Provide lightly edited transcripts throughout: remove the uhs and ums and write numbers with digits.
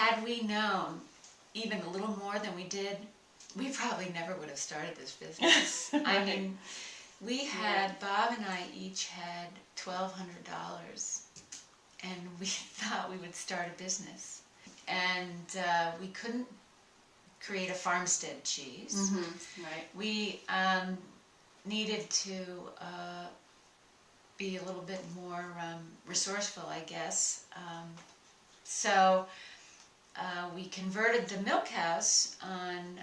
had we known even a little more than we did, we probably never would have started this business. Right. I mean, we had, Bob and I each had $1,200, and we thought we would start a business. And we couldn't create a farmstead cheese. Mm-hmm. Right. We needed to be a little bit more resourceful, I guess. So we converted the milk house on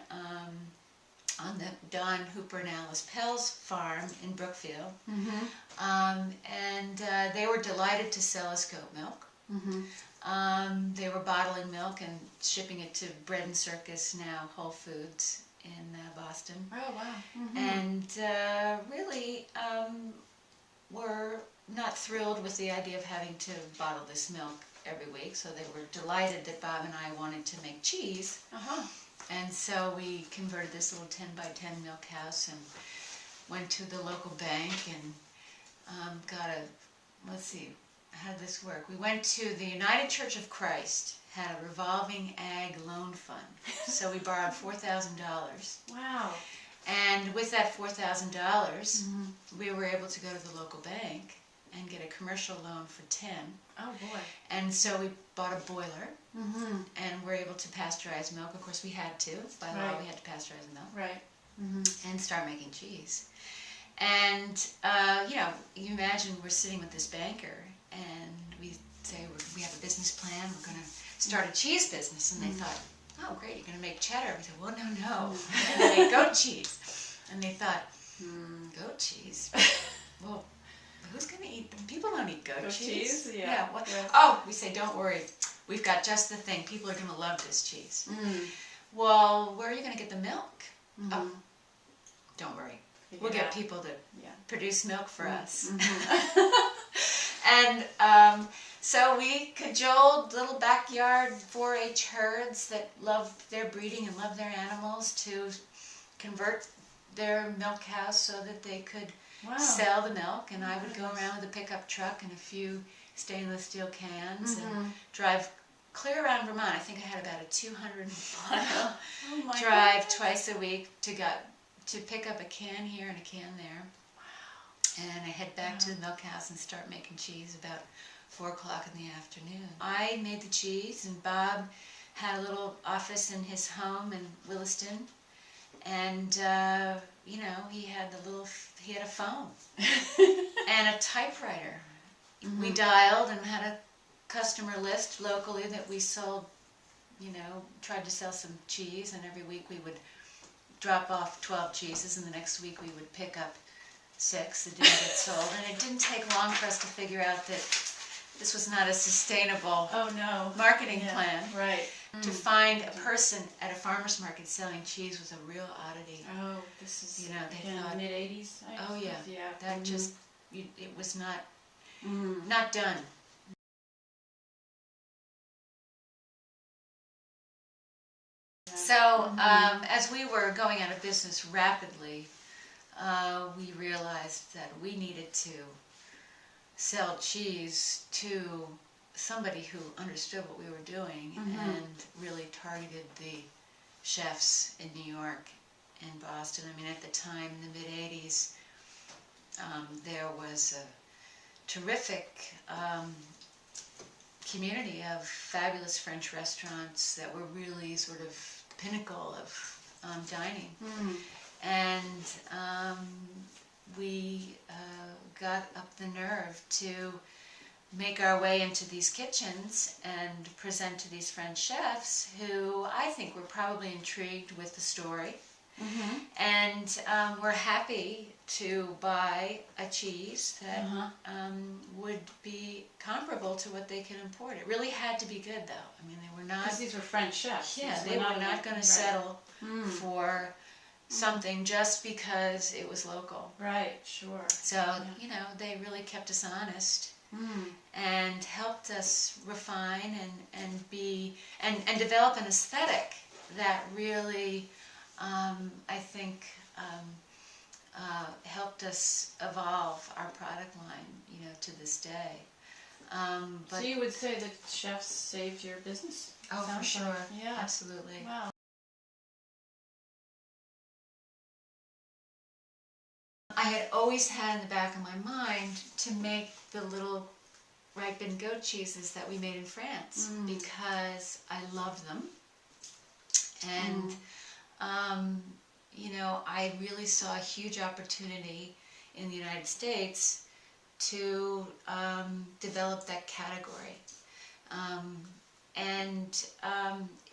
the Don Hooper and Alice Pell's farm in Brookfield. Mm-hmm. And they were delighted to sell us goat milk. Mm-hmm. They were bottling milk and shipping it to Bread and Circus, now Whole Foods in Boston. Oh, wow. Mm-hmm. And really were not thrilled with the idea of having to bottle this milk every week, so they were delighted that Bob and I wanted to make cheese. Uh-huh. And so we converted this little 10 by 10 milk house and went to the local bank and got a, let's see, how did this work? We went to the United Church of Christ, had a revolving ag loan fund. So we borrowed $4,000. Wow. And with that $4,000, Mm-hmm. we were able to go to the local bank and get a commercial loan for 10. Oh, boy. And so we bought a boiler, Mm-hmm. and were able to pasteurize milk. Of course, we had to. By law, Right. we had to pasteurize the milk. Right. Mm-hmm. And start making cheese. And, you know, you imagine we're sitting with this banker, and we say, we have a business plan, we're going to start a cheese business. And they thought, oh, great, you're going to make cheddar. We said, well, no. We're going to make goat cheese. And they thought, goat cheese? Well, who's going to eat them? People don't eat goat cheese. Yeah. What? Yeah. Oh, we say, don't worry. We've got just the thing. People are going to love this cheese. Mm. Well, where are you going to get the milk? Mm-hmm. Oh, don't worry. We'll get people to produce milk for us. Mm-hmm. And so we cajoled little backyard 4-H herds that love their breeding and love their animals to convert their milk house so that they could sell the milk. And I would go around with a pickup truck and a few stainless steel cans and drive clear around Vermont. I think I had about a 200-mile drive twice a week to pick up a can here and a can there. Wow. And I head back to the milk house and start making cheese about 4 o'clock in the afternoon. I made the cheese, and Bob had a little office in his home in Williston. And, you know, he had a phone and a typewriter. Mm-hmm. We dialed and had a customer list locally that we sold, you know, tried to sell some cheese, and every week we would drop off 12 cheeses, and the next week we would pick up 6 that didn't get sold. And it didn't take long for us to figure out that this was not a sustainable marketing plan. Right. To find a person at a farmer's market selling cheese was a real oddity. Oh, this is, you know, they thought, mid-80s? Oh, yeah. That just, it was not done. So, as we were going out of business rapidly, we realized that we needed to sell cheese to somebody who understood what we were doing and really targeted the chefs in New York and Boston. I mean, at the time, in the mid-80s, there was a terrific community of fabulous French restaurants that were really sort of the pinnacle of dining. And we got up the nerve to make our way into these kitchens and present to these French chefs who I think were probably intrigued with the story and were happy to buy a cheese that would be for what they could import. It really had to be good, though. I mean, they were not... Because these were French chefs. Yeah, they were not going to settle for something just because it was local. Right, sure. So, you know, they really kept us honest. And helped us refine and develop an aesthetic that really, I think, helped us evolve our product line, you know, to this day. But So you would say that chefs saved your business? oh, for Sounds sure, like- yeah. absolutely. Wow. I had always had in the back of my mind to make the little ripened goat cheeses that we made in France because I love them. And, you know, I really saw a huge opportunity in the United States to develop that category.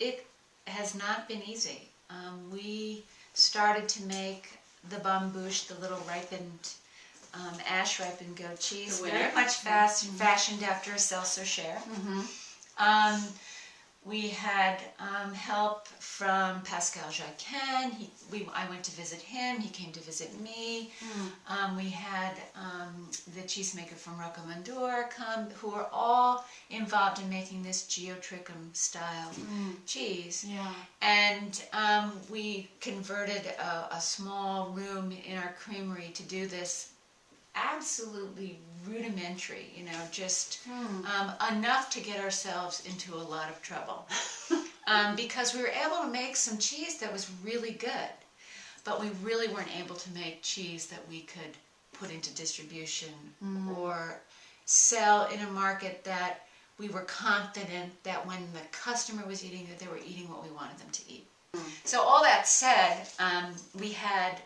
It has not been easy. We started to make the bambouche, the little ripened, ash ripened goat cheese, The winner. very much fashioned after a seltzer share. We had help from Pascal Jacquin. I went to visit him. He came to visit me. We had the cheesemaker from Rocamadour come, who are all involved in making this geotrichum style cheese. Yeah. And we converted a small room in our creamery to do this absolutely rudimentary, you know, just enough to get ourselves into a lot of trouble. Because we were able to make some cheese that was really good, but we really weren't able to make cheese that we could put into distribution or sell in a market that we were confident that when the customer was eating it, they were eating what we wanted them to eat. So all that said, we had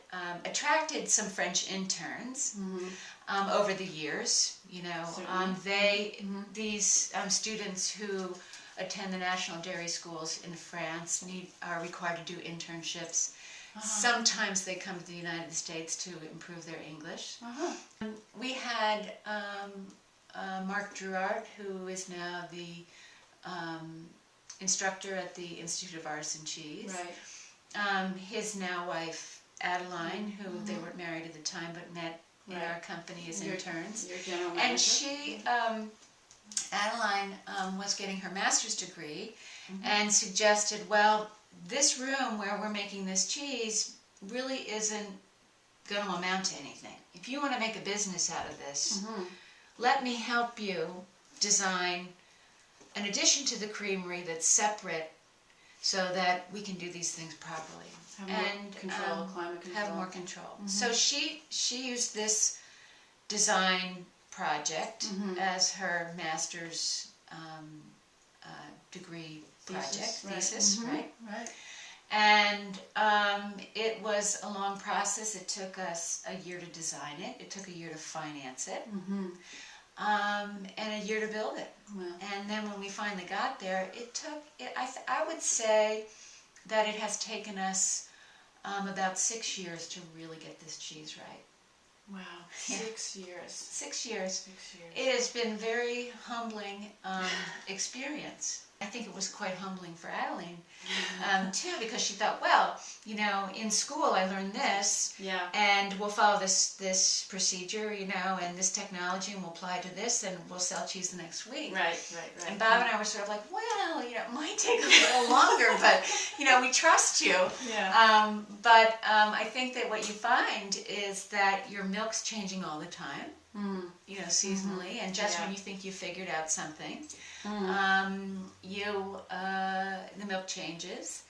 attracted some French interns over the years. You know, these students who attend the national dairy schools in France are required to do internships. Sometimes they come to the United States to improve their English. We had Marc Drouard, who is now the instructor at the Institute of Arts and Cheese. Right. His now wife, Adeline, who they weren't married at the time but met in our company as interns. Your general manager. And she, Adeline, was getting her master's degree and suggested, well, this room where we're making this cheese really isn't going to amount to anything. If you want to make a business out of this, let me help you design an addition to the creamery that's separate so that we can do these things properly. Have more control, climate control. Have more control. So she used this design project as her master's degree thesis, right? And it was a long process. It took us a year to design it. It took a year to finance it. And a year to build it. Wow. And then when we finally got there, I would say that it has taken us about 6 years to really get this cheese right. Wow, Yeah. 6 years. 6 years. 6 years. It has been very humbling experience. I think it was quite humbling for Adeline too, because she thought, well, you know, in school I learned this, and we'll follow this procedure, you know, and this technology, and we'll apply it to this, and we'll sell cheese the next week. Right. And Bob and I were sort of like, well, you know, it might take a little longer, but you know, we trust you. Yeah. But I think that what you find is that your milk's changing all the time. You know, seasonally, and just when you think you figured out something, the milk changes,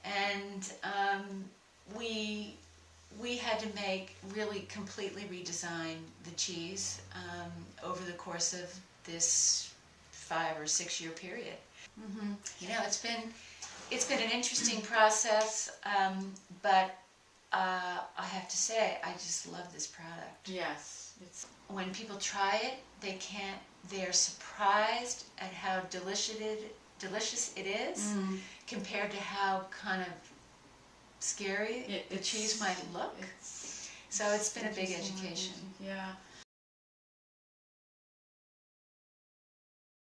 and we had to really completely redesign the cheese over the course of this 5 or 6 year period. You know, it's been an interesting process, but I have to say, I just love this product. Yes. When people try it, they're surprised at how delicious it is compared to how kind of scary the cheese might look. So it's been a big education. Yeah.